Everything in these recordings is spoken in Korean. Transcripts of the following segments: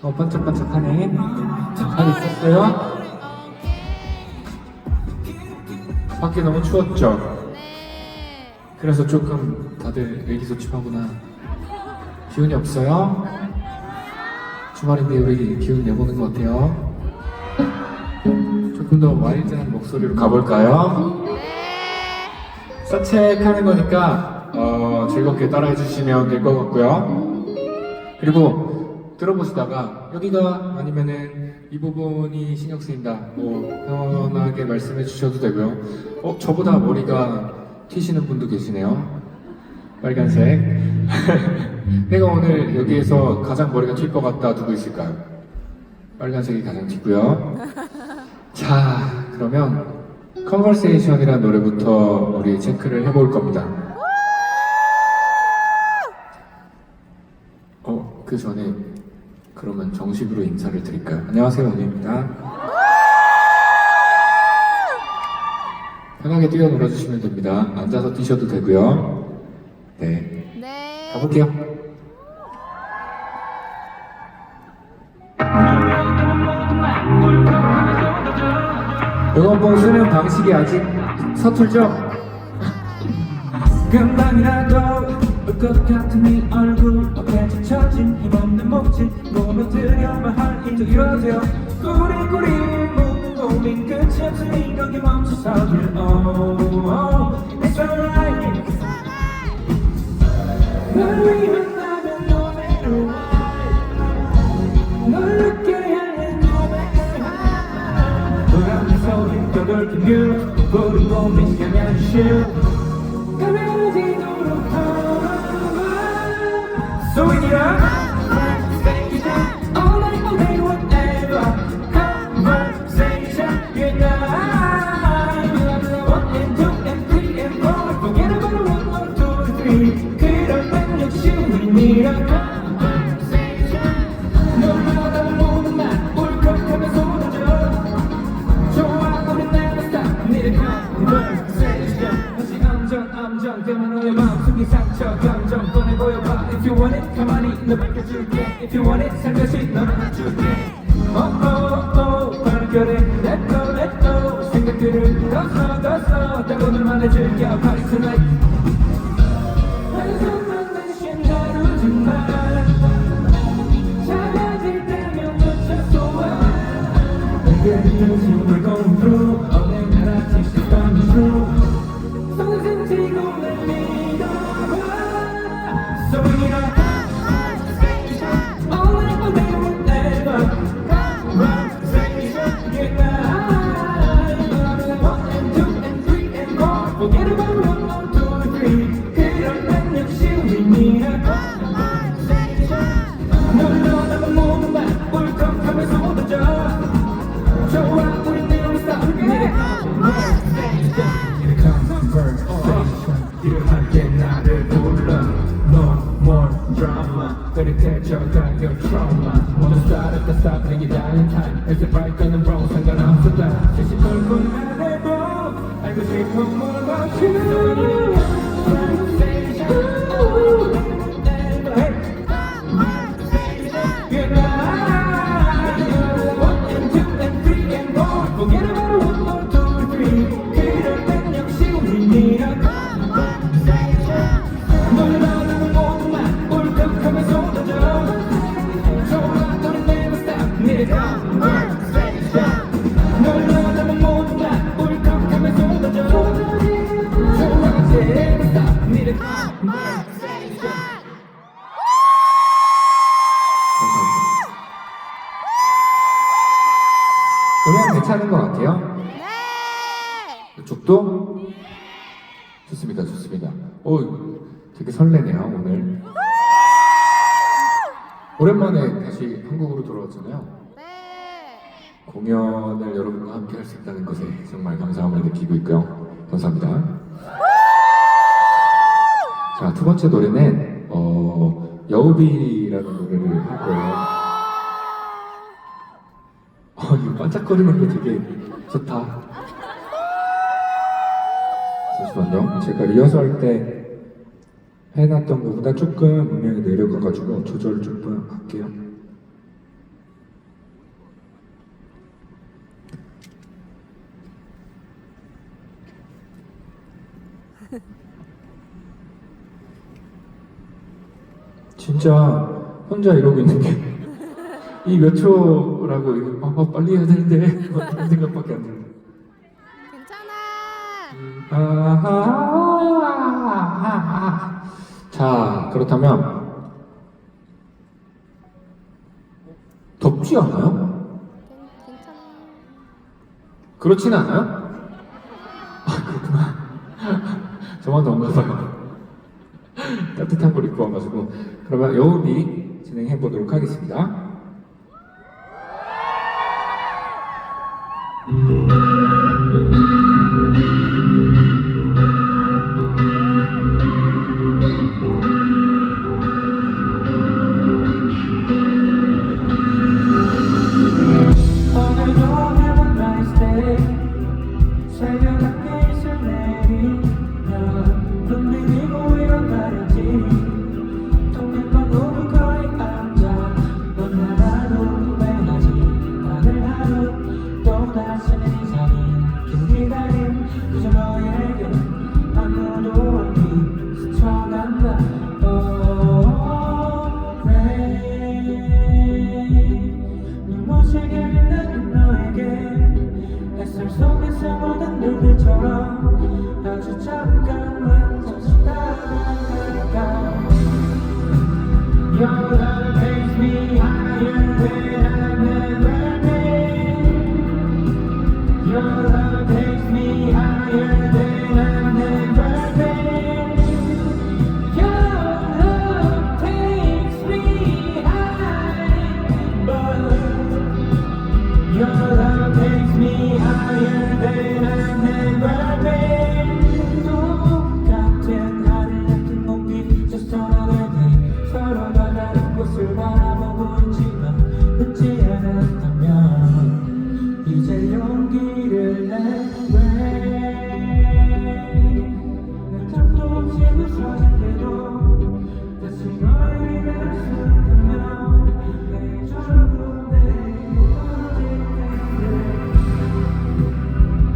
반짝반짝하네. 잘 있었어요? 밖에 너무 추웠죠? 네. 그래서 조금 다들 의기소침하구나. 기운이 없어요? 주말인데 우리 기운 내보는 거 어때요? 조금 더 와일드한 목소리로 가볼까요? 사책하는 거니까 즐겁게 따라해 주시면 될 것 같고요. 그리고 들어보시다가 여기가 아니면은 이 부분이 신경 쓰인다 편하게 말씀해 주셔도 되고요. 저보다 머리가 튀시는 분도 계시네요. 빨간색. 내가 오늘 여기에서 가장 머리가 튈 것 같다. 누구 있을까요? 빨간색이 가장 튀고요. 자, 그러면 컨버세이션이라는 노래부터 우리 체크를 해볼 겁니다. 그 전에 그러면 정식으로 인사를 드릴까요? 안녕하세요, 원희입니다. 편하게 뛰어놀아 주시면 됩니다. 앉아서 뛰셔도 되고요. 네, 네. 가볼게요. 응원봉 쓰는 방식이 아직 서툴죠? 금방이라도 올 것 같은 네 얼굴 어깨 젖혀진 힘없는 목짓 무너뜨려만 할 일도 이러세요 꾸리꾸리 묻는 고민 끝이 없으니 거기 멈춰서길 It's alright 널 위한다면 no matter what 널 늦게 향해 no matter how 불안한 소리 떠돌게 뮤 우리 몸이 향한 슈 So we need a conversation all night, all day, whatever. Conversation, you and I. One and two and three and four. Forget about one, two, three. 그런 역시 we need a conversation. 놀라다 모든 말 울컥하며 쏟아져. 좋아, 우린 never stop. Need a conversation. 다시 암정 때문에 너의 마음속에 상처 감정 꺼내보여봐. If you want it, 가만히 너 밝혀줄게. If you want it, 살며시 너를 안줄게. 발결해 Let go, let go. 생각들을 더 써 따고는 말해줄게. Party tonight. 한숨만 내쉬 다루지 마. 작아질 때면 놓쳐서 와. 내게 느껴진 we're going through. All that I teach is coming true. 손을 쥐고 날 믿어봐. So we need a conversation all night, all day, whatever. Conversation, you and I. One and two and three and four. Forget about one, two, three. 그런 역시 we need a conversation. 놀러나면 모든 말 울컥하며 쏟아져. 좋아, 우린 never stop. Need a conversation. 이름할게 나를 불러 No more drama 그리태져가 your trauma Wanna start at the start 내게 달린 time Is it right or wrong 상관없었다 다시 얼굴 말해보 알고 싶어 more about you Conversation You and I One and two and three and four Forget about it one more two three 그럴 땐 역시 we need a 놀라는 모든 말 울컥하며 쏟아져 좋아 우린 never stop need a conversation 놀라는 모든 말 울컥하며 쏟아져 좋아 우린 never stop need a conversation 감사합니다. 음악 괜찮은 것 같아요? 네. 이쪽도? 좋습니다, 좋습니다. 되게 설레네요, 오늘. 오랜만에 다시 한국으로 돌아왔잖아요. 네. 공연을 여러분과 함께 할 수 있다는 것에 정말 감사함을 느끼고 있고요. 감사합니다. 자, 두 번째 노래는 여우비라는 노래를 할 거예요. 이거 반짝거리는 거 되게 좋다. 잠시만요. 제가 리허설 때 해놨던 것보다 조금 음량이 내려가가지고 조절을 조금 할게요. 진짜 혼자 이러고 있는 게 이 몇 초라고 이거 빨리 해야 되는데 그런 생각밖에 안 들어요. 괜찮아. 자, 그렇다면 덥지 않아요? 괜찮아. 그렇진 않아요? 아, 그렇구나. 저만 더운가 봐요. 따뜻한 걸 입고 와가지고. 그러면 여우비 진행해 보도록 하겠습니다. 오늘도 have a nice day 새벽 함께 있을 내리면 눈 비비고 일어나야지 동네방 우리 거리 앉아 넌 하나도 후회하지 나를 하루 또다시 내 이상이 긴 기다림 그저 너에게 아무도 없니 스쳐간다 눈부시게 빛나는 너에게 햇살 속에서 모든 눈들처럼 아주 잠깐만 잠시 따라갈까 Your love takes me higher than I've ever been Your love takes me higher than I've ever been Your love takes me high but Your love takes me higher than I've ever been 똑같은 하늘 같은 공기 Just another day 서로가 다른 곳을 바라보고 있지만 늦지 않았다면 이제 용기를 내왜 틈도 없이 부서진대도 다시 너를 위해 쓴다면 내 전부 내게 떨어질 텐데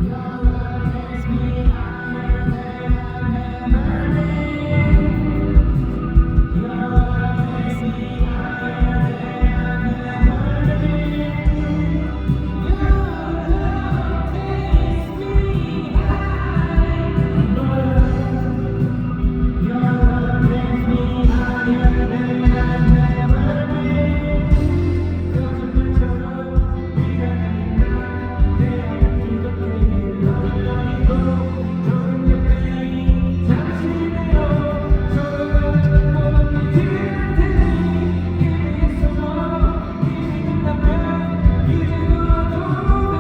Your love takes me higher than I've ever been Your love takes me higher than I've ever been Your love takes me high Your love takes me higher than I've ever been 거짓말처럼 네가 아니라 내 이렇게 너를 아니고 조금 가까이 잠시 내려 조금 믿을 테니 기회했어 이미 끝나면 이제 너도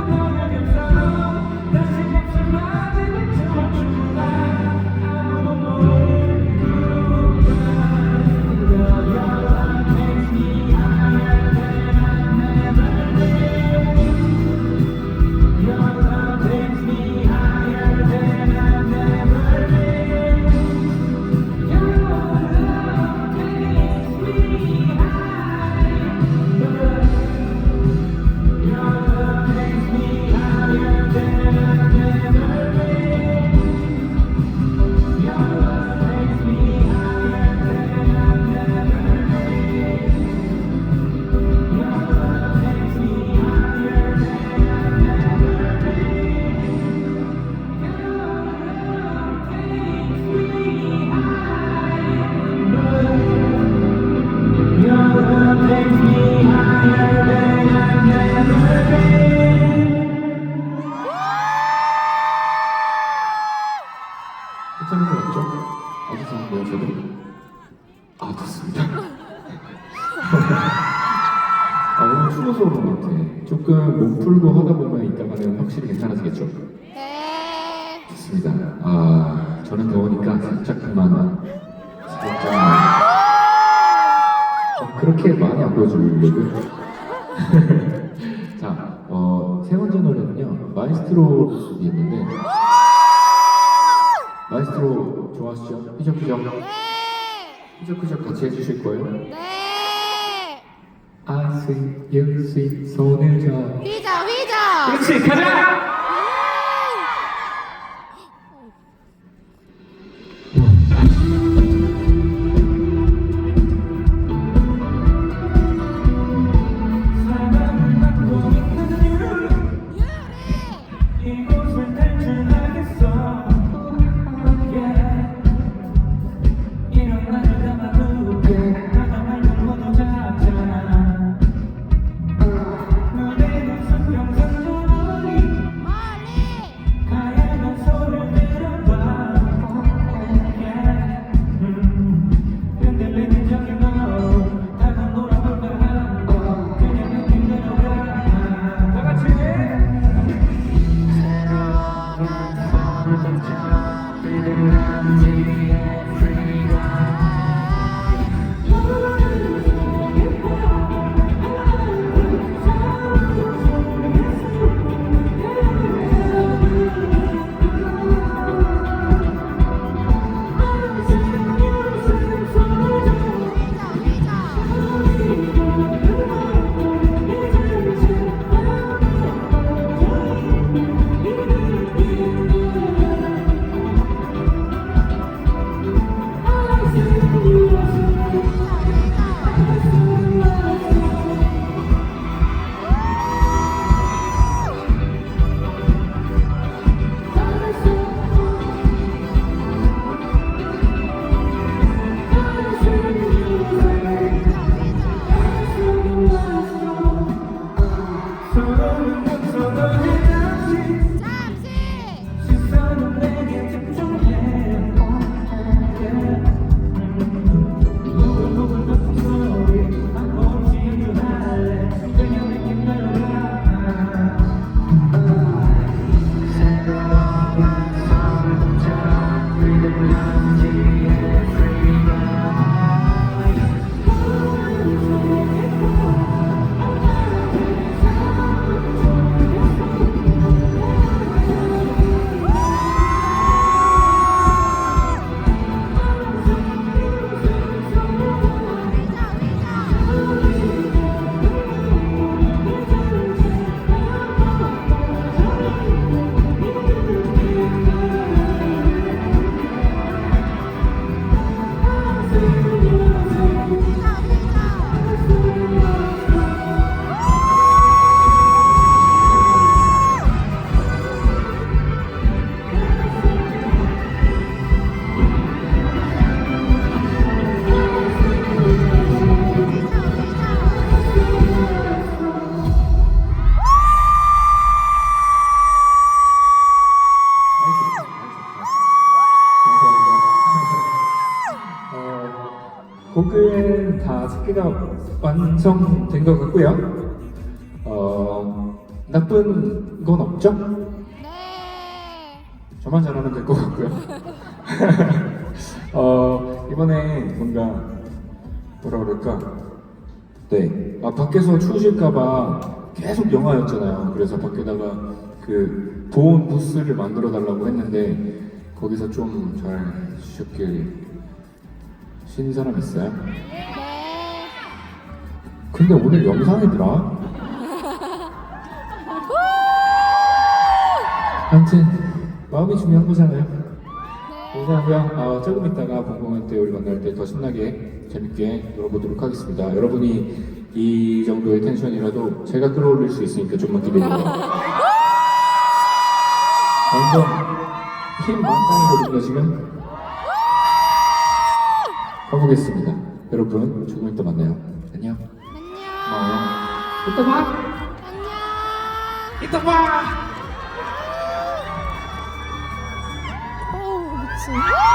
너의 곁으로 다시 멈출 마지막 춤을 아무도 모르고 Your love takes me higher than I've ever been Your love takes me higher than I've ever been Your love takes me high Your love takes me higher than I've ever been Your love takes me higher than I've ever been Your love takes me higher than I've ever been 괜찮은 거 맞죠? 어디서 한 거예요, 저도? 아, 좋습니다. 오늘 추워서 그런 것 같아. 조금 몸 풀고 하다 보면 이따가는 확실히 괜찮아지겠죠? 네. 좋습니다. 아, 저는 더우니까 살짝 그만. 그렇게 많이 안 보여주려고요. 자, 세 번째 노래는요, 마이스트로를 준비했는데, 마이스트로 좋아하시죠? 휘적휘적. 네. 휘적휘적 같이 해주실 거예요? 네. 아스윗 유스윗 손을 잡. 휘저 휘저. 그렇지 가자 스키가 완성된 것 같고요. 나쁜 건 없죠? 네. 저만 잘하면 될 것 같고요. 이번에 뭔가 뭐라 그럴까? 네, 밖에서 추우실까봐 계속 영하였잖아요. 그래서 밖에다가 그 보온 부스를 만들어 달라고 했는데 거기서 좀 잘 쉬었길 쉰 사람 있어요? 네. 근데 오늘 영상이더라. 아무튼 마음이 중요한 거잖아요. 감사하고요. 조금 있다가 방송할 때 우리 만날 때 더 신나게 재밌게 놀아보도록 하겠습니다. 여러분이 이 정도의 텐션이라도 제가 끌어올릴 수 있으니까 좀만 기대해주세요. 완전 힘 만땅이거든요 지금. 가보겠습니다. 여러분 조금 이따 만나요. 안녕. 안녕. 이따 봐. 안녕. 이따 봐. 오, 미친.